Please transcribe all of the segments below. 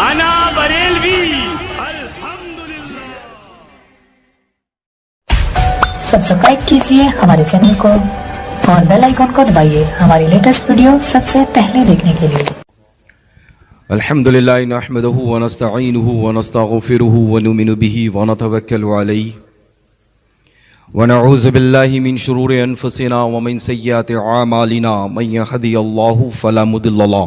انا بریلوی. سبسکرائب کیجیے ہمارے چینل کو اور بیل آئیکن کو دبائیے ہماری لیٹسٹ ویڈیو سب سے پہلے دیکھنے کے لیے. الحمدللہ نحمدہ ونستعینہ ونستغفرہ ونؤمن بہ ونتوکل علیہ ونعوذ باللہ من شرور انفسنا ومن سیئات اعمالنا من یہدی اللہ فلا مضل لہ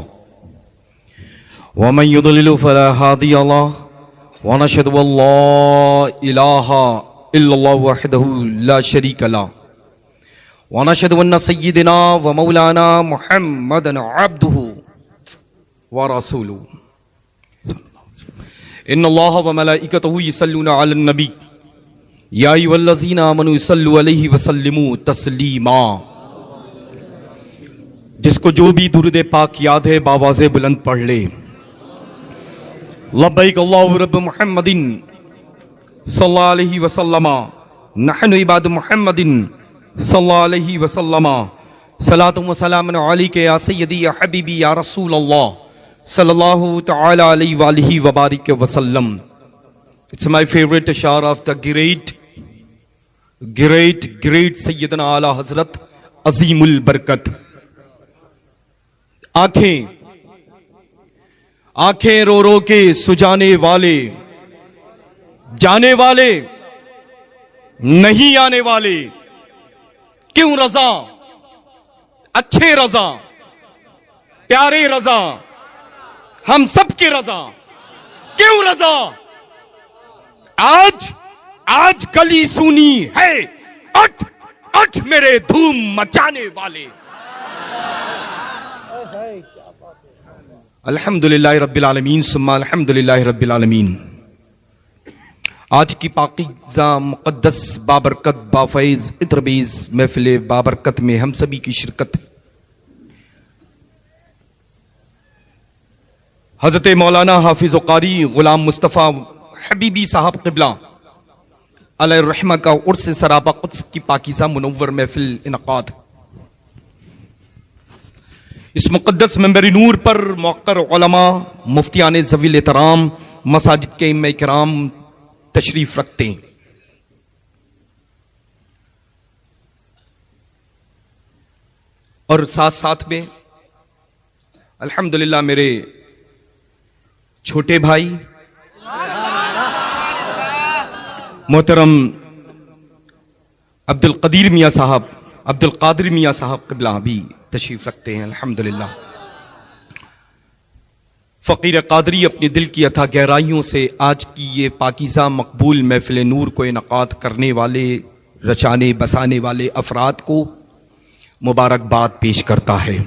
ومن یضلل فلا ہادی لہ ونشہد ان لا الہ الا اللہ وحدہ لا شریک لہ ونشہد ان سیدنا ومولانا محمدا عبدہ ورسولہ. ان اللہ وملائکتہ یصلون علی النبی یا ایھا الذین آمنوا صلوا علیہ وسلموا تسلیما. جس کو جو بھی درود پاک یاد ہے بآواز بلند پڑھ لے. لبیک اللہ رب محمد صلی اللہ علیہ وسلم نحن عباد محمد صلی اللہ علیہ وسلم صلاۃ و سلام علیک یا سیدی یا حبیبی یا رسول اللہ صلی اللہ تعالی علیہ وآلہ وبارک وسلم. It's my favorite ashar of the great سیدنا اعلی حضرت عظیم البرکت. آنکھیں رو رو کے سجانے والے، جانے والے نہیں آنے والے. کیوں رضا، اچھے رضا، پیارے رضا، ہم سب کے رضا. کیوں رضا؟ آج گلی سونی ہے، اٹھ میرے دھوم مچانے والے. الحمدللہ رب العالمین ثم الحمدللہ رب العالمین. آج کی پاکیزہ مقدس بابرکت بافیض عطربیز محفل بابرکت میں ہم سبھی کی شرکت. حضرت مولانا حافظ و قاری غلام مصطفیٰ حبیبی صاحب قبلہ علیہ الرحمہ کا عرس سرابہ قدس کی پاکیزہ منور محفل انعقاد. اس مقدس منبر نور پر موقر علماء، مفتیان ذوی الاحترام، مساجد کے ائمہ کرام تشریف رکھتے ہیں. اور ساتھ میں الحمدللہ میرے چھوٹے بھائی محترم عبد القادر میاں صاحب قبلہ بھی تشریف رکھتے ہیں. الحمدللہ فقیر قادری اپنے دل کی اتھا گہرائیوں سے آج کی یہ پاکیزہ مقبول محفل نور کو انعقاد کرنے والے، رچانے بسانے والے افراد کو مبارکباد پیش کرتا ہے.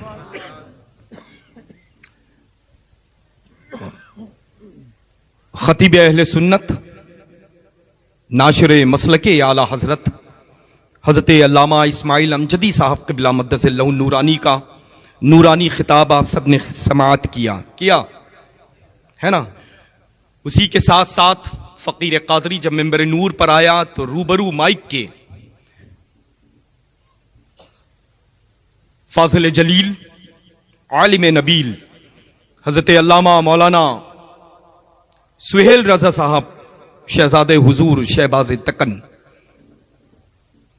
خطیب اہل سنت، ناشر مسلک اعلی حضرت علامہ اسماعیل امجدی صاحب قبلہ مقدس اللہ نورانی کا نورانی خطاب آپ سب نے سماعت کیا ہے نا. اسی کے ساتھ فقیر قادری جب منبر نور پر آیا تو روبرو مائک کے فاضل جلیل، عالم نبیل حضرت علامہ مولانا سہیل رضا صاحب شہزادے حضور شہباز تکن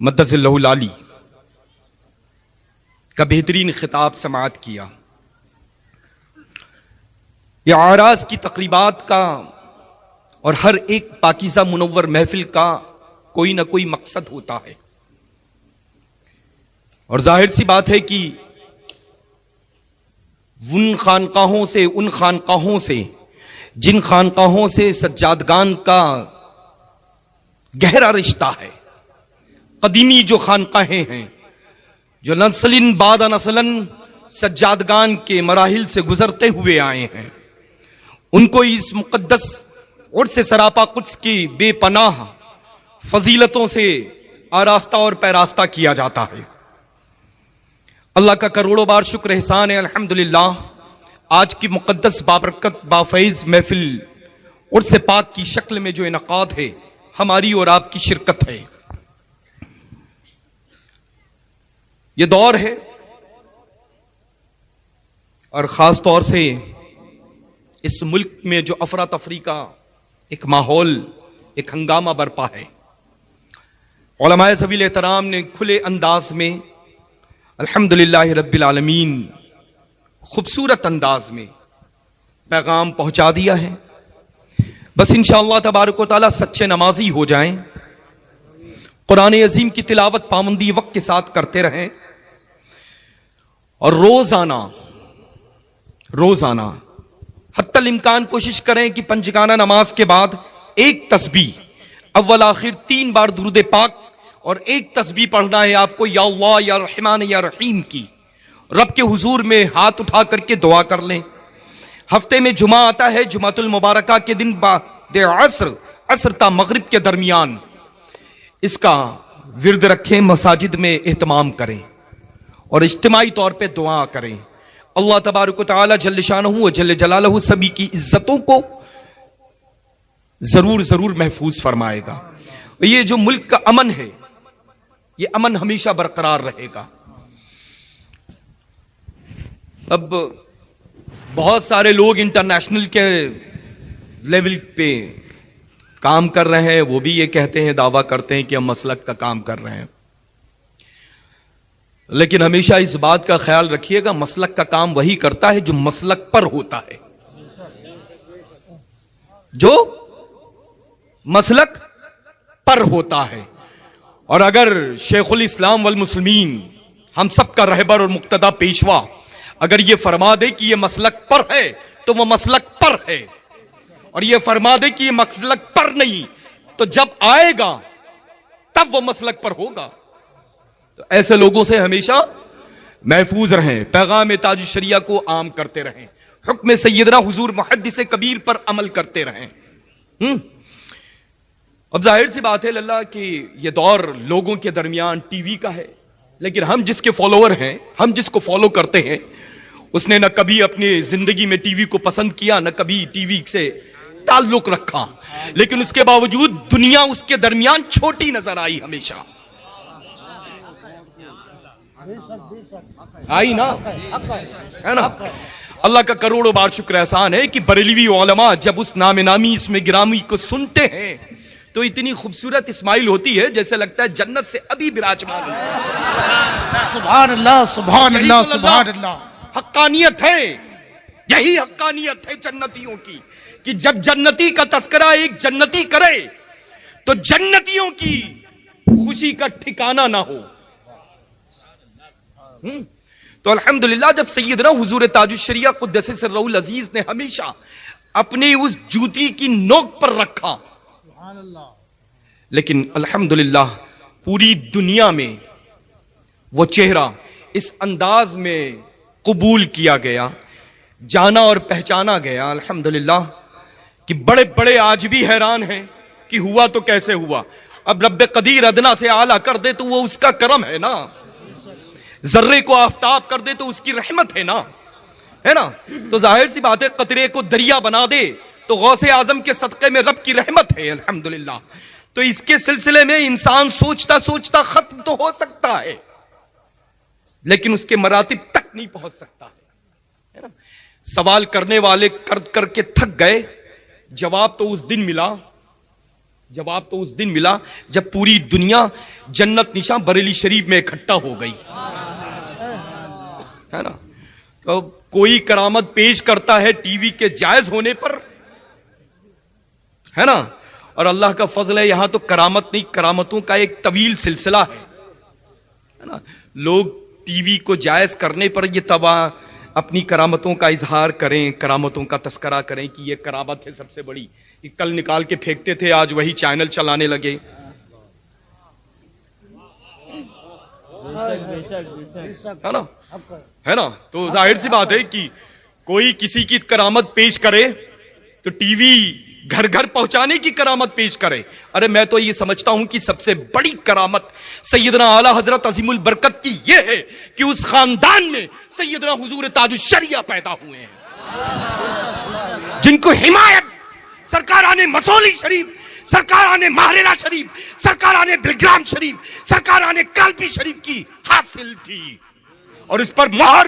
مدث اللہ العالی کا بہترین خطاب سماعت کیا. یہ اعراض کی تقریبات کا اور ہر ایک پاکیزہ منور محفل کا کوئی نہ کوئی مقصد ہوتا ہے. اور ظاہر سی بات ہے کہ ان خانقاہوں سے جن خانقاہوں سے سجادگان کا گہرا رشتہ ہے، قدیمی جو خانقاہیں ہیں جو نسل بعد نسل سجادگان کے مراحل سے گزرتے ہوئے آئے ہیں، ان کو اس مقدس عرس سراپا قدس کی بے پناہ فضیلتوں سے آراستہ اور پیراستہ کیا جاتا ہے. اللہ کا کروڑوں بار شکر احسان ہے. الحمدللہ آج کی مقدس بابرکت بافیض محفل عرس پاک کی شکل میں جو انعقاد ہے، ہماری اور آپ کی شرکت ہے. یہ دور ہے اور خاص طور سے اس ملک میں جو افراتفری کا ایک ماحول، ایک ہنگامہ برپا ہے، علماء ذوی الاحترام نے کھلے انداز میں الحمدللہ رب العالمین خوبصورت انداز میں پیغام پہنچا دیا ہے۔ بس انشاءاللہ تبارک و تعالی سچے نمازی ہو جائیں، قرآن عظیم کی تلاوت پابندی وقت کے ساتھ کرتے رہیں، اور روزانہ حتی الامکان کوشش کریں کہ پنجگانہ نماز کے بعد ایک تسبیح اول آخر 3 بار درود پاک اور ایک تسبیح پڑھنا ہے آپ کو، یا اللہ یا رحمان یا رحیم کی، رب کے حضور میں ہاتھ اٹھا کر کے دعا کر لیں۔ ہفتے میں جمعہ آتا ہے، جمعۃ المبارکہ کے دن بعد عصر تا مغرب کے درمیان اس کا ورد رکھیں، مساجد میں اہتمام کریں اور اجتماعی طور پہ دعا کریں۔ اللہ تبارک و تعالی جل شانہ و جل جلالہ سبھی کی عزتوں کو ضرور محفوظ فرمائے گا۔ یہ جو ملک کا امن ہے، یہ امن ہمیشہ برقرار رہے گا۔ اب بہت سارے لوگ انٹرنیشنل کے لیول پہ کام کر رہے ہیں، وہ بھی یہ کہتے ہیں، دعویٰ کرتے ہیں کہ ہم مسلک کا کام کر رہے ہیں، لیکن ہمیشہ اس بات کا خیال رکھیے گا، مسلک کا کام وہی کرتا ہے جو مسلک پر ہوتا ہے، جو مسلک پر ہوتا ہے۔ اور اگر شیخ الاسلام والمسلمین، ہم سب کا رہبر اور مقتدی پیشوا، اگر یہ فرما دے کہ یہ مسلک پر ہے تو وہ مسلک پر ہے، اور یہ فرما دے کہ یہ مسلک پر نہیں تو جب آئے گا تب وہ مسلک پر ہوگا۔ تو ایسے لوگوں سے ہمیشہ محفوظ رہیں، پیغام تاج الشریعہ کو عام کرتے رہیں، حکم سیدنا حضور محدث کبیر پر عمل کرتے رہیں۔ اب ظاہر سی بات ہے اللہ کہ یہ دور لوگوں کے درمیان ٹی وی کا ہے، لیکن ہم جس کے فالوور ہیں، ہم جس کو فالو کرتے ہیں، اس نے نہ کبھی اپنی زندگی میں ٹی وی کو پسند کیا، نہ کبھی ٹی وی سے تعلق رکھا، لیکن اس کے باوجود دنیا اس کے درمیان چھوٹی نظر آئی، ہمیشہ آئی نا، ہے نا۔ اللہ کا کروڑوں بار شکر احسان ہے کہ بریلوی علماء جب اس نام نامی اس میں گرامی کو سنتے ہیں تو اتنی خوبصورت اسمائل ہوتی ہے جیسے لگتا ہے جنت سے ابھی براجمان ہے۔ سبحان اللہ سبحان اللہ سبحان اللہ۔ حقانیت ہے، یہی حقانیت ہے جنتیوں کی، کہ جب جنتی کا تذکرہ ایک جنتی کرے تو جنتیوں کی خوشی کا ٹھکانہ نہ ہو۔ تو الحمدللہ جب سیدنا حضور تاج الشریعہ قدس سرہ العزیز نے ہمیشہ اپنی اس جوتی کی نوک پر رکھا، لیکن الحمدللہ پوری دنیا میں وہ چہرہ اس انداز میں قبول کیا گیا، جانا اور پہچانا گیا الحمدللہ، کہ بڑے بڑے آج بھی حیران ہیں کہ ہوا تو کیسے ہوا۔ اب رب قدیر ادنا سے اعلیٰ کر دے تو وہ اس کا کرم ہے نا، ذرے کو آفتاب کر دے تو اس کی رحمت ہے نا، ہے نا۔ تو ظاہر سی بات ہے، قطرے کو دریا بنا دے تو غوث اعظم کے صدقے میں رب کی رحمت ہے الحمدللہ۔ تو اس کے سلسلے میں انسان سوچتا سوچتا ختم تو ہو سکتا ہے، لیکن اس کے مراتب تک نہیں پہنچ سکتا ہے نا۔ سوال کرنے والے کر کے تھک گئے، جواب تو اس دن ملا جب پوری دنیا جنت نشاں بریلی شریف میں اکٹھا ہو گئی، ہے نا۔ تو کوئی کرامت پیش کرتا ہے ٹی وی کے جائز ہونے پر، ہے نا، اور اللہ کا فضل ہے یہاں تو کرامت نہیں، کرامتوں کا ایک طویل سلسلہ ہے نا۔ لوگ ٹی وی کو جائز کرنے پر یہ تباہ اپنی کرامتوں کا اظہار کریں، کرامتوں کا تذکرہ کریں کہ یہ کرامت ہے سب سے بڑی، یہ کل نکال کے پھینکتے تھے آج وہی چینل چلانے لگے، ہے نا۔ تو ظاہر سی بات ہے کہ کوئی کسی کی کرامت پیش کرے تو ٹی وی گھر گھر پہنچانے کی کرامت پیش کرے۔ ارے میں تو یہ سمجھتا ہوں کہ سب سے بڑی کرامت سیدنا اعلی حضرت عظیم البرکت کی یہ ہے کہ اس خاندان میں سیدنا حضور تاج الشریعہ پیدا ہوئے ہیں، جن کو حمایت سرکاران مسولی شریف، سرکاران ماہرہ شریف، سرکاران بلگرام شریف، سرکاران کالپی شریف کی حاصل تھی، اور اس پر مہر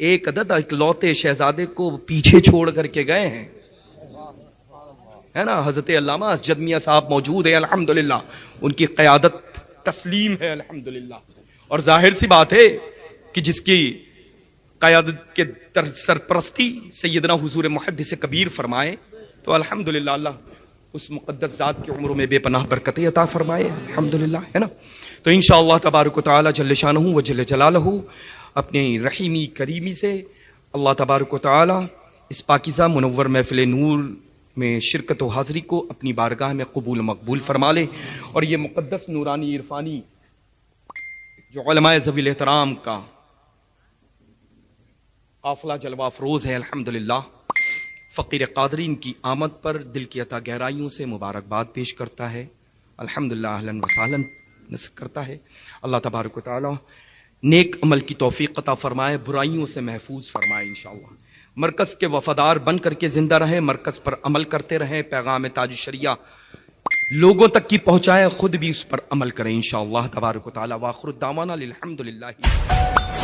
ایک عدد اکلوتے شہزادے کو پیچھے چھوڑ کر کے گئے ہیں، ہے نا. حضرت علامہ اسجد میاں صاحب موجود ہیں الحمدللہ، ان کی قیادت تسلیم ہے الحمدللہ. اور ظاہر سی بات ہے کہ جس کی قیادت کے سرپرستی سیدنا حضور محدث کبیر فرمائے تو الحمدللہ اللہ اس مقدس ذات کی عمروں میں بے پناہ برکتیں عطا فرمائے الحمدللہ، ہے نا. تو انشاءاللہ تبارک و تعالی جل شانہ و جل جلالہ اپنی رحیمی کریمی سے اللہ تبارک و تعالی اس پاکیزہ منور محفل نور میں شرکت و حاضری کو اپنی بارگاہ میں قبول مقبول فرما لے، اور یہ مقدس نورانی عرفانی جو علماء ذوی الاحترام کا قافلہ جلوہ افروز ہے الحمدللہ، فقیر قادرین کی آمد پر دل کی عطا گہرائیوں سے مبارکباد پیش کرتا ہے الحمدللہ، اہلاً و سہلاً کرتا ہے. اللہ تبارک و تعالی نیک عمل کی توفیق عطا فرمائے، برائیوں سے محفوظ فرمائے انشاءاللہ. مرکز کے وفادار بن کر کے زندہ رہیں، مرکز پر عمل کرتے رہیں، پیغام تاج الشریعہ لوگوں تک کی پہنچائیں، خود بھی اس پر عمل کریں انشاءاللہ تبارک و تعالی. وآخر الدعوانا الحمدللہ.